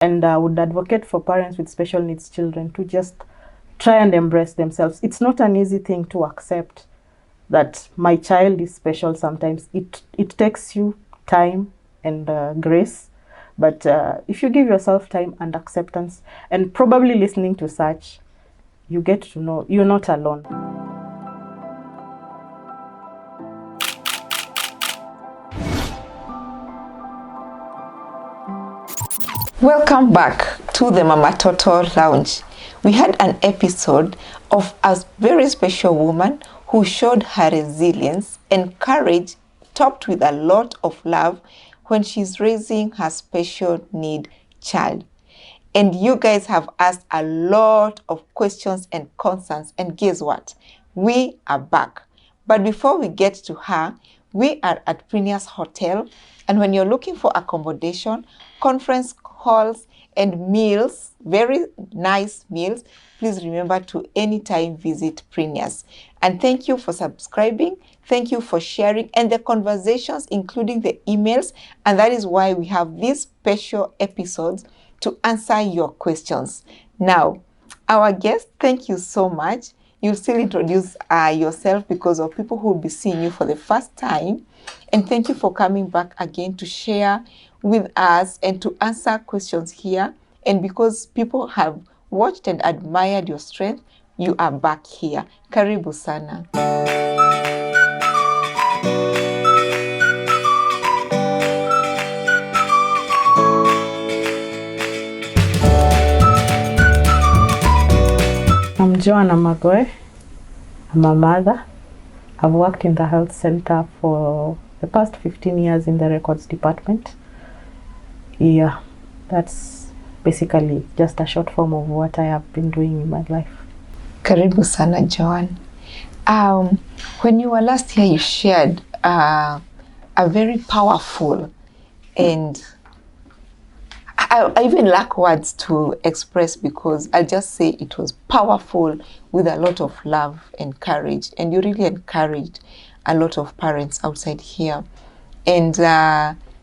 And I would advocate for parents with special needs children to just try and embrace themselves. It's not an easy thing to accept that my child is special sometimes. It takes you time and grace. But if you give yourself time and acceptance, and probably listening to such, you get to know you're not alone. Welcome back to the Mamatoto Lounge. We had an episode of a very special woman who showed her resilience and courage, topped with a lot of love when she's raising her special need child. And you guys have asked a lot of questions and concerns, and guess what? We are back. But before we get to her, we are at Prinea's Hotel, and when you're looking for accommodation, conference halls, and meals, very nice meals, please remember to anytime visit Prinea's. And thank you for subscribing. Thank you for sharing and the conversations, including the emails. And that is why we have these special episodes to answer your questions. Now, our guest, thank you so much. You'll still introduce yourself because of people who will be seeing you for the first time. And thank you for coming back again to share with us and to answer questions here. And because people have watched and admired your strength, you are back here. Karibu sana. I'm Joanne. I'm a mother. I've worked in the health center for the past 15 years in the records department. Yeah, that's basically just a short form of what I have been doing in my life. Karibu sana, Joanne. When you were last here, you shared a very powerful, and I even lack words to express, because I'll just say it was powerful with a lot of love and courage. And you really encouraged a lot of parents outside here. And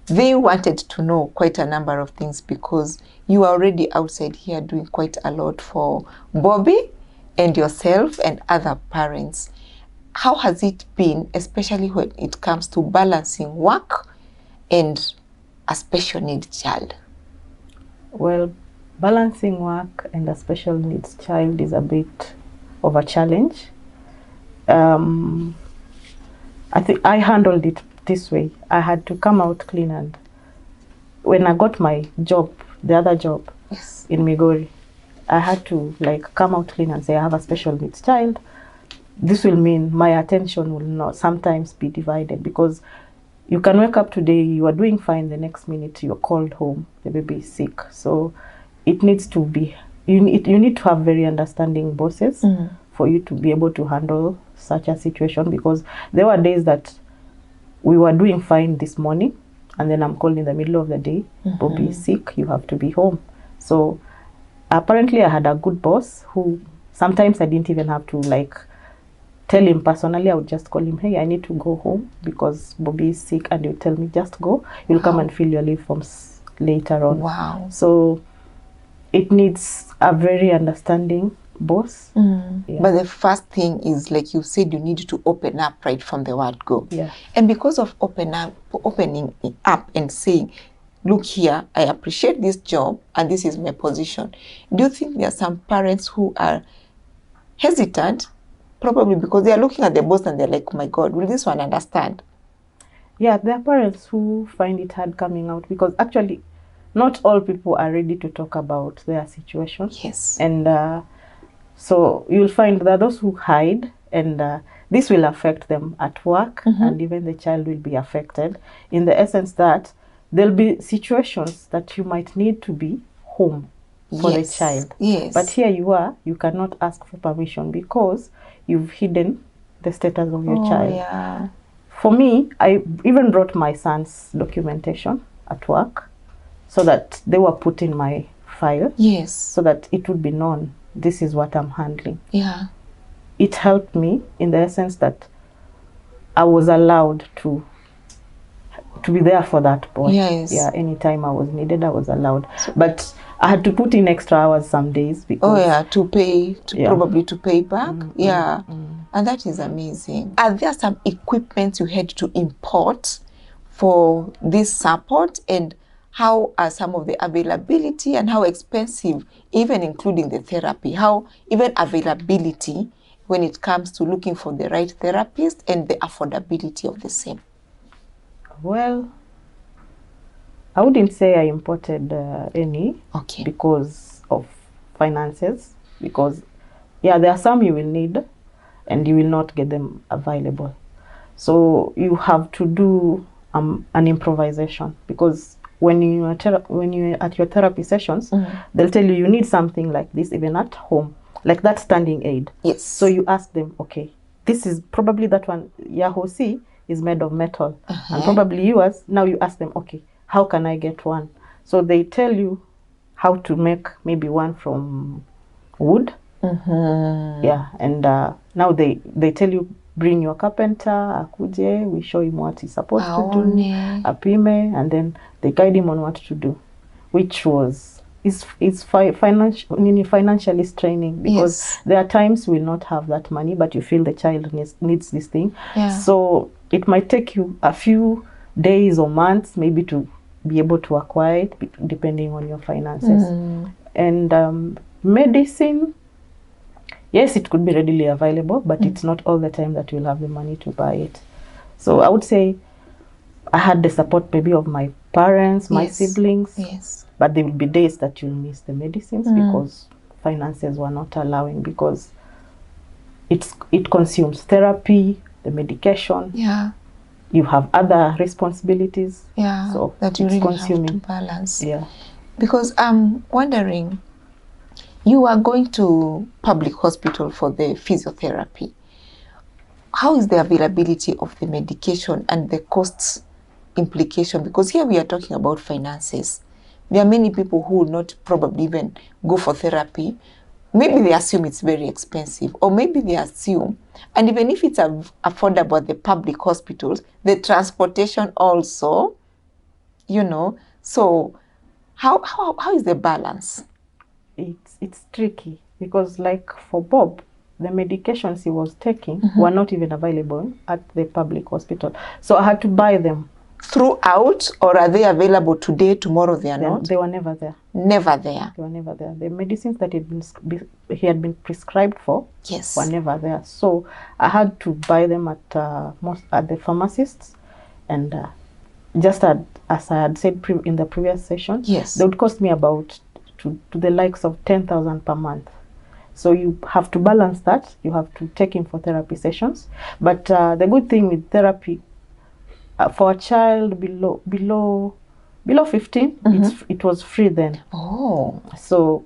they wanted to know quite a number of things, because you are already outside here doing quite a lot for Bobby and yourself and other parents. How has it been, especially when it comes to balancing work and a special needs child? Well, balancing work and a special needs child is a bit of a challenge. I think I handled it this way. I had to come out clean, and when I got my job, the other job, Yes. in Migori, I had to come out clean and say I have a special needs child. This will mean my attention will not sometimes be divided, because you can wake up today, you are doing fine, the next minute you're called home, the baby is sick. So it needs to be, you need to have very understanding bosses for you to be able to handle such a situation, because there were days that we were doing fine this morning, and then I'm called in the middle of the day, Bobby is sick, you have to be home. So apparently I had a good boss who sometimes I didn't even have to tell him personally. I would just call him, hey, I need to go home because Bobby is sick, and he would tell me, just go. You'll come and fill your leave forms later on. Wow. So it needs a very understanding boss. Yeah. But the first thing is, like you said, you need to open up right from the word go. Yeah. And because of opening it up and saying, look here, I appreciate this job and this is my position, do you think there are some parents who are hesitant, probably because they are looking at the boss and they're like, oh my God, will this one understand? Yeah, there are parents who find it hard coming out, because actually not all people are ready to talk about their situation. Yes. And so you'll find that those who hide, and this will affect them at work, and even the child will be affected, in the essence that there'll be situations that you might need to be home for the child. Yes. But here you are, you cannot ask for permission because you've hidden the status of your child. Yeah. For me, I even brought my son's documentation at work so that they were put in my file. Yes. So that it would be known, this is what I'm handling. Yeah. It helped me in the essence that I was allowed to to be there for that boy. Yes. Yeah, anytime I was needed, I was allowed. But I had to put in extra hours some days because probably to pay back. And that is amazing. Are there some equipment you had to import for this support, and how are some of the availability and how expensive, even including the therapy, how even availability when it comes to looking for the right therapist and the affordability of the same? Well, I wouldn't say I imported any because of finances, because there are some you will need and you will not get them available. So you have to do an improvisation, because when you're at your therapy sessions, they'll tell you need something like this even at home, like that standing aid. Yes. So you ask them, okay, this is probably that one, Yahosi is made of metal, and probably yours. Now you ask them, okay, how can I get one? So they tell you how to make maybe one from wood. And now they tell you, bring your carpenter, akuje, we show him what he's supposed to do, apime, and then they guide him on what to do, which is financially straining, because there are times we will not have that money, but you feel the child needs this thing. So it might take you a few days or months maybe to be able to acquire it, depending on your finances. And medicine, yes, it could be readily available, but it's not all the time that you'll have the money to buy it. So I would say I had the support maybe of my parents, my siblings, but there will be days that you'll miss the medicines because finances were not allowing, because it consumes therapy, the medication. You have other responsibilities. So that you it's really consuming. have to balance. Because I'm wondering, you are going to public hospital for the physiotherapy. How is the availability of the medication and the costs implication? Because here we are talking about finances. There are many people who will not probably even go for therapy. Maybe they assume it's very expensive, or maybe they assume, and even if it's affordable at the public hospitals, the transportation also, so how is the balance? It's tricky, because like for Bob, the medications he was taking were not even available at the public hospital. So I had to buy them. Throughout, or are they available today, tomorrow they are not? They were never there. Never there. They were never there. The medicines that he had been prescribed for were never there. So I had to buy them at the pharmacists, and just as I had said in the previous session, they would cost me about to the likes of 10,000 per month. So you have to balance that. You have to take him for therapy sessions. But the good thing with therapy, for a child below 15, it was free then. So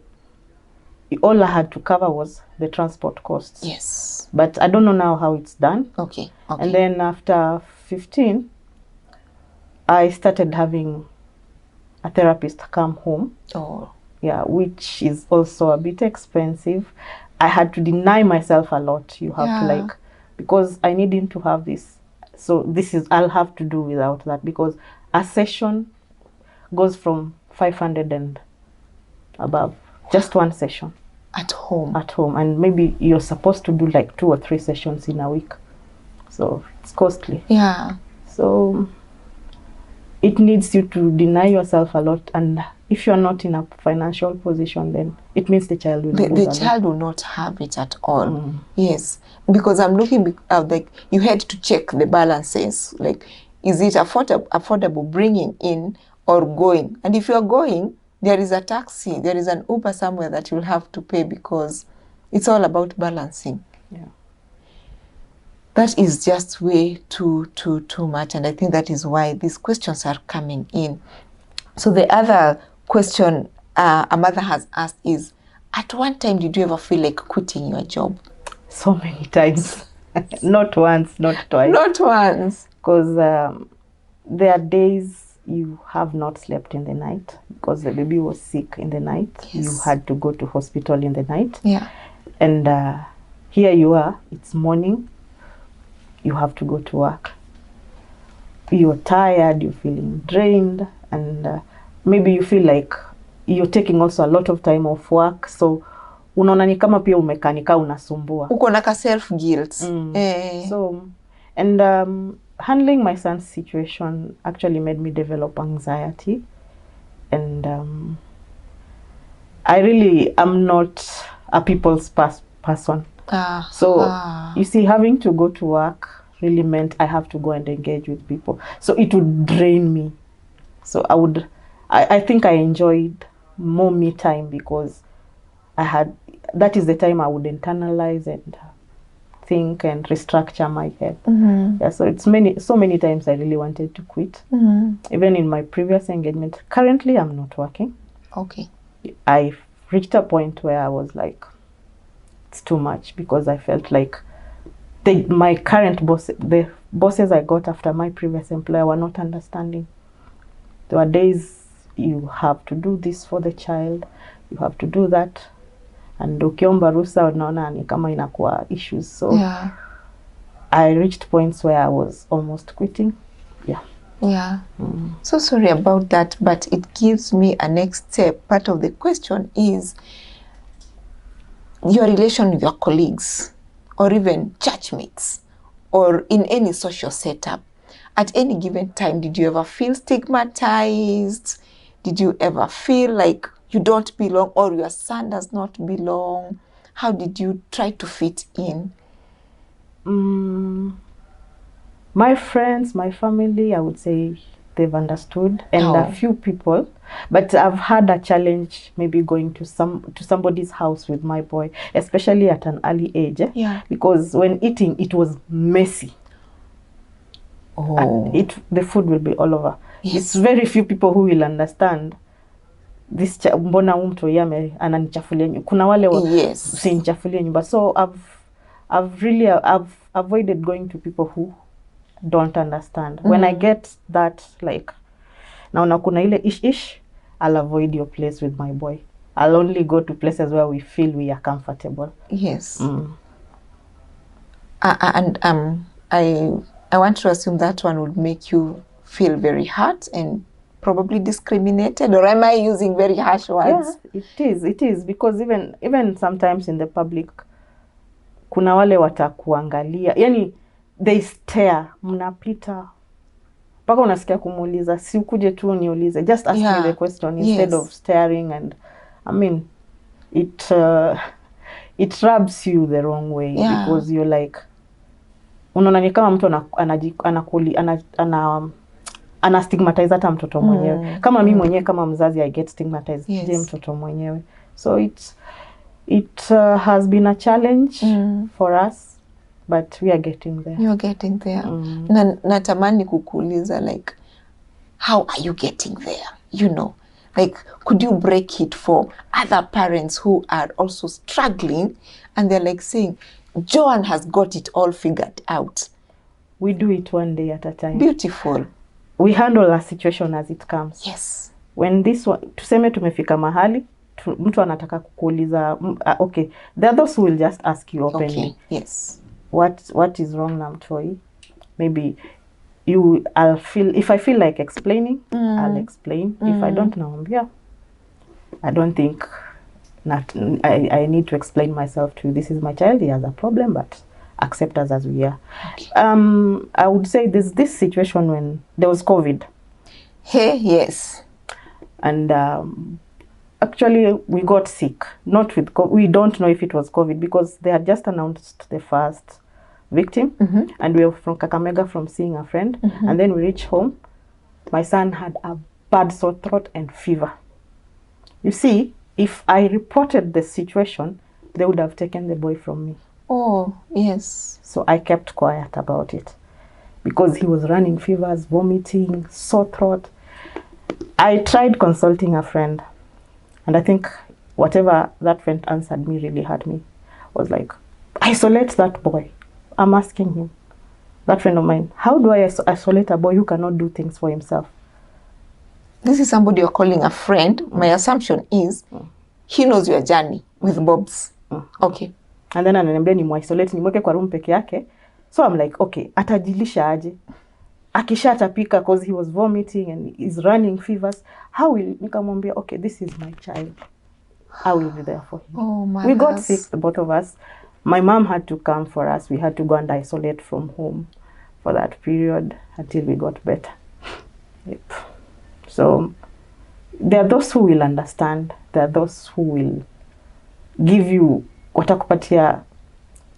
all I had to cover was the transport costs. But I don't know now how it's done. And then after 15, I started having a therapist come home. Which is also a bit expensive. I had to deny myself a lot. You have to because I need him to have this. So I'll have to do without that, because a session goes from 500 and above. Just one session. At home. And maybe you're supposed to do like 2 or 3 sessions in a week. So it's costly. So it needs you to deny yourself a lot, and if you're not in a financial position, then it means the child will the child will not have it at all. Because I'm looking like you had to check the balances, like is it affordable bringing in or going? And if you're going, there is a taxi, there is an Uber somewhere that you'll have to pay, because it's all about balancing. That is just way too much, and I think that is why these questions are coming in. So the other question a mother has asked is, at one time did you ever feel like quitting your job? So many times. Not once, not twice. Not once. Because there are days you have not slept in the night because the baby was sick in the night. You had to go to hospital in the night. And here you are, it's morning, you have to go to work. you're tired, you're feeling drained, and maybe you feel like you're taking also a lot of time off work, so unaona ni kama pia umekanika unasumbua. Uko na ka self guilt. So and handling my son's situation actually made me develop anxiety, and I really am not a people's person. So you see, having to go to work really meant I have to go and engage with people. So it would drain me. So I think I enjoyed more me time because that is the time I would internalize and think and restructure my head. Yeah, so it's so many times I really wanted to quit. Even in my previous engagement. Currently, I'm not working. Okay. I reached a point where I was like, it's too much, because I felt like my current the bosses I got after my previous employer were not understanding. There were days you have to do this for the child, you have to do that, and ukiomba ruhusa unaona ni kama inakuwa issues. So yeah. I reached points where I was almost quitting. Yeah. So sorry about that, but it gives me a next step. Part of the question is your relation with your colleagues, or even church mates, or in any social setup. At any given time, did you ever feel stigmatized? Did you ever feel like you don't belong, or your son does not belong? How did you try to fit in? My friends, my family, I would say they've understood, and a few people. But I've had a challenge maybe going to somebody's house with my boy, especially at an early age. Yeah. Because when eating, it was messy. The food will be all over. Yes. It's very few people who will understand this. Mbona mtu yame ananichafulia nyumba. Kuna wale usinichafulia nyumba. So I've avoided going to people who don't understand. When I get that, like, naona kuna ile ish, I'll avoid your place with my boy. I'll only go to places where we feel we are comfortable. Yes. And I want to assume that one would make you feel very hurt and probably discriminated, or am I using very harsh words? Yeah, it is, because even sometimes in the public, kuna wale watakuangalia, yani they stare, mnapita mpaka unasikia kumuuliza, si ukuje tu niulize, just ask me the question instead of staring. And I mean, it rubs you the wrong way, because you're like, unaona ni kama mtu ana stigmatize hata mtoto mwenyewe. Kama mimi mwenyewe kama mzazi, I get stigmatized. Je, mtoto mwenyewe. So it has been a challenge for us, but we are getting there. You're getting there. Natamani kukuuliza, like, how are you getting there? You know, like, could you break it for other parents who are also struggling, and they're like saying, Joanne has got it all figured out. We do it one day at a time. Beautiful. We handle a situation as it comes. Yes. When this one, tuseme tumefika mahali, mtu anataka kukuuliza, okay, the others will just ask you openly. Okay, yes. What is wrong na mtoi? Maybe if I feel like explaining, I'll explain. If I don't know, I don't think I need to explain myself to you. This is my child, he has a problem, but accept us as we are. Okay. I would say there's this situation when there was COVID. Hey, yes. And actually we got sick. Not with COVID. We don't know if it was COVID, because they had just announced the first victim, and we were from Kakamega from seeing a friend, and then we reached home. My son had a bad sore throat and fever. You see, if I reported the situation, they would have taken the boy from me. Oh, yes. So I kept quiet about it, because he was running fevers, vomiting, sore throat. I tried consulting a friend, and I think whatever that friend answered me really hurt me. I was like, isolate that boy. I'm asking him, that friend of mine, how do I isolate a boy who cannot do things for himself? This is somebody you're calling a friend. My assumption is he knows your journey with Bobs. Okay. And then ananiambia ni isolate, nimweke kwa room peke yake. So I'm like, okay, atajilisha aje? akishatapika because he was vomiting and is running fevers, how will nikamwambia, okay, this is my child, I will be there for him. Oh, we got sick, the both of us. My mom had to come for us. We had to go and isolate from home for that period until we got better. Yep. So there are those who will understand. There are those who will give you watakupatia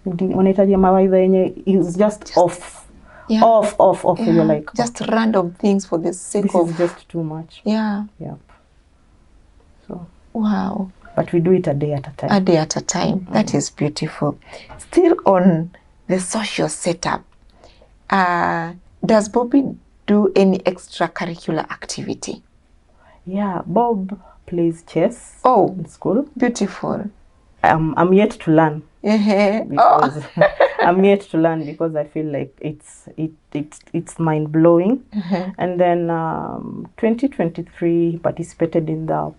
unaitaje mawaidha yenye is just off. Yeah. Off. Yeah. You're like, just random things for the sake this of... is just too much. Yeah. Yep. So. Wow. But we do it a day at a time. A day at a time. Mm-hmm. That is beautiful. Still on the social setup, does Bobby do any extracurricular activity? Yeah, Bob plays chess in school. Beautiful. I'm yet to learn. Because I'm yet to learn because I feel like it's mind blowing. And then 2023 he participated in the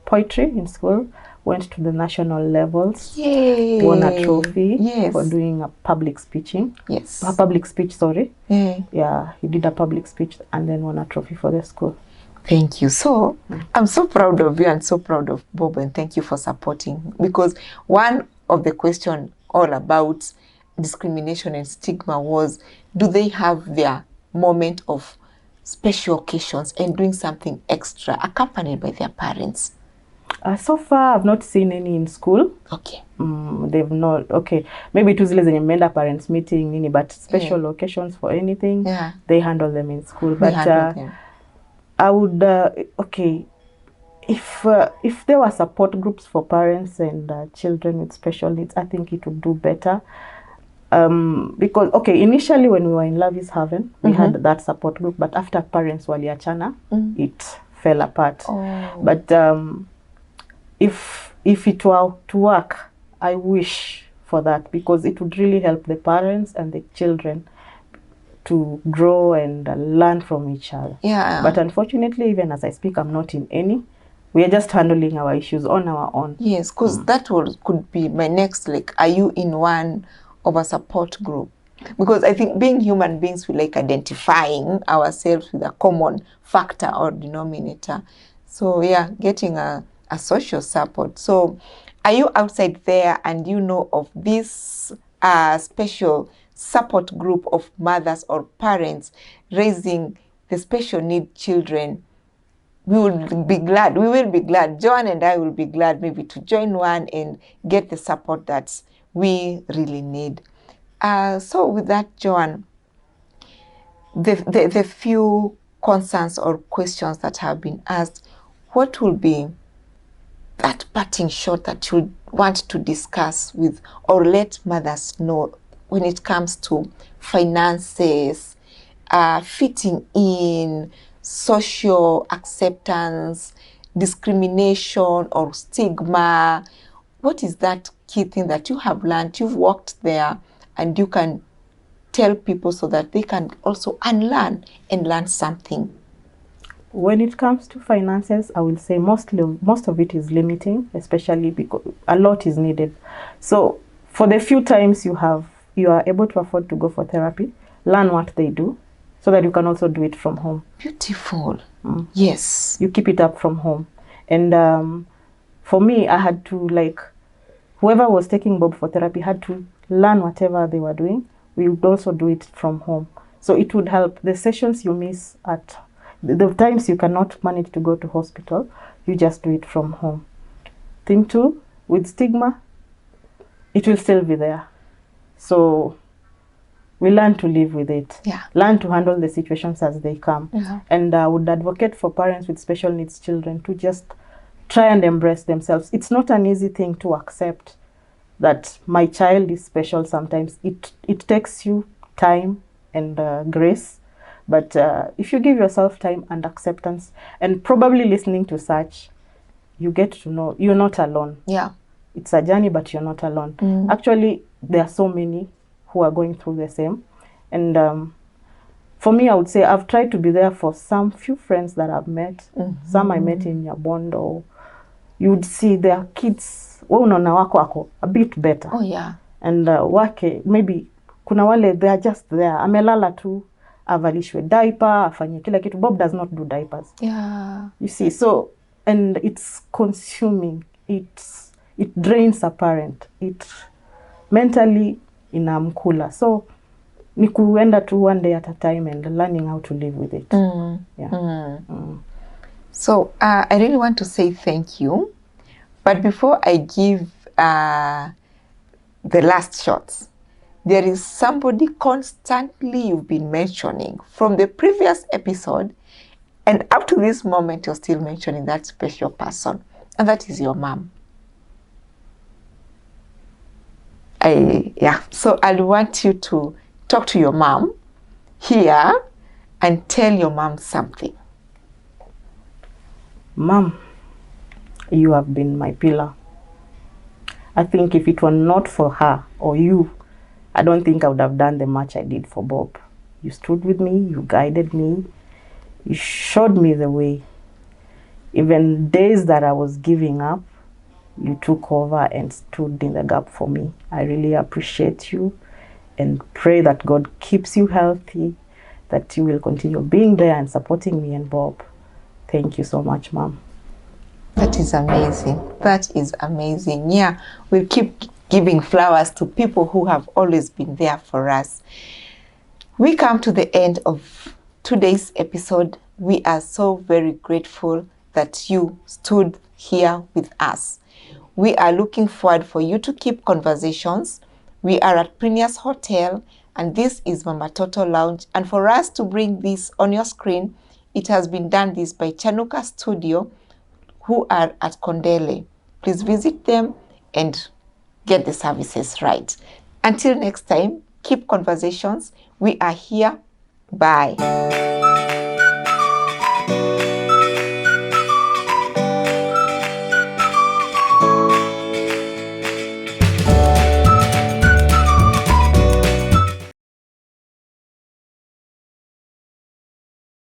poetry in school, went to the national levels. Yay. Won a trophy for doing a public speaking. Yes. A public speech, sorry. Yay. Yeah, he did a public speech and then won a trophy for the school. Thank you. So I'm so proud of you and so proud of Bob, and thank you for supporting, because one of the questions all about discrimination and stigma was, do they have their moment of special occasions and doing something extra accompanied by their parents? So far I've not seen any in school. Okay. They've not. Okay, maybe tu zile zenye mmeenda parents meeting nini, but special occasions for anything, they handle them in school. But I would okay, if there were support groups for parents and children with special needs, I think it would do better. Because okay, initially when we were in Love is Heaven, we had that support group, but after parents waliachana, it fell apart. But if it were to work, I wish for that, because it would really help the parents and the children to grow and learn from each other. Yeah. But unfortunately, even as I speak, I'm not in any. We are just handling our issues on our own. Yes, because that could be my next, like, are you in one of a support group? Because I think being human beings, we like identifying ourselves with a common factor or denominator. So yeah, getting a social support. So are you outside there and you know of this special support group of mothers or parents raising the special need children? We will be glad. Joanne and I will be glad maybe to join one and get the support that we really need. So with that, Joanne, the few concerns or questions that have been asked, what will be that parting shot that you want to discuss with or let mothers know when it comes to finances, fitting in, social acceptance, discrimination or stigma? What is that key thing that you have learned, you've worked there, and you can tell people so that they can also unlearn and learn something? When it comes to finances, I will say most of it is limiting, especially because a lot is needed. So for the few times you are able to afford to go for therapy, learn what they do so that you can also do it from home. Beautiful. Yes. You keep it up from home. And for me, I had to, like, whoever was taking Bob for therapy had to learn whatever they were doing. We would also do it from home. So it would help. The sessions you miss at the times you cannot manage to go to hospital, you just do it from home. Thing two, with stigma, it will still be there. So we learn to live with it. Yeah. Learn to handle the situations as they come. Yeah. And I would advocate for parents with special needs children to just try and embrace themselves. It's not an easy thing to accept that my child is special sometimes. It takes you time and grace. But if you give yourself time and acceptance and probably listening to such, you get to know you're not alone. Yeah. It's a journey, but you're not alone. Actually, there are so many who are going through the same. And for me, I would say I've tried to be there for some few friends that I've met. Some I met in Nyabondo. You would see their kids, wako a bit better. Oh, yeah. And wake, maybe kuna wale, they are just there. Amelala tu. avalishwe diaper, afanye kila kitu. Bob does not do diapers. Yeah. You see, so, and it's consuming. It drains a parent. It mentally inamkula. So, ni kuenda tu one day at a time and learning how to live with it. Yeah. So, I really want to say thank you. But before I give the last shots, there is somebody constantly you've been mentioning from the previous episode, and up to this moment, you're still mentioning that special person, and that is your mom. So I want you to talk to your mom here and tell your mom something. Mom, you have been my pillar. I think if it were not for her or you, I don't think I would have done the much I did for Bob. You stood with me, you guided me, you showed me the way. Even days that I was giving up, you took over and stood in the gap for me. I really appreciate you and pray that God keeps you healthy, that you will continue being there and supporting me and Bob. Thank you so much, Mom. That is amazing. That is amazing. Yeah, we'll keep giving flowers to people who have always been there for us. We come to the end of today's episode. We are so very grateful that you stood here with us. We are looking forward for you to keep conversations. We are at Premier's Hotel, and this is Mamatoto Lounge. And for us to bring this on your screen, it has been done this by Chanuka Studio, who are at Kondele. Please visit them and get the services right. Until next time, keep conversations. We are here. Bye.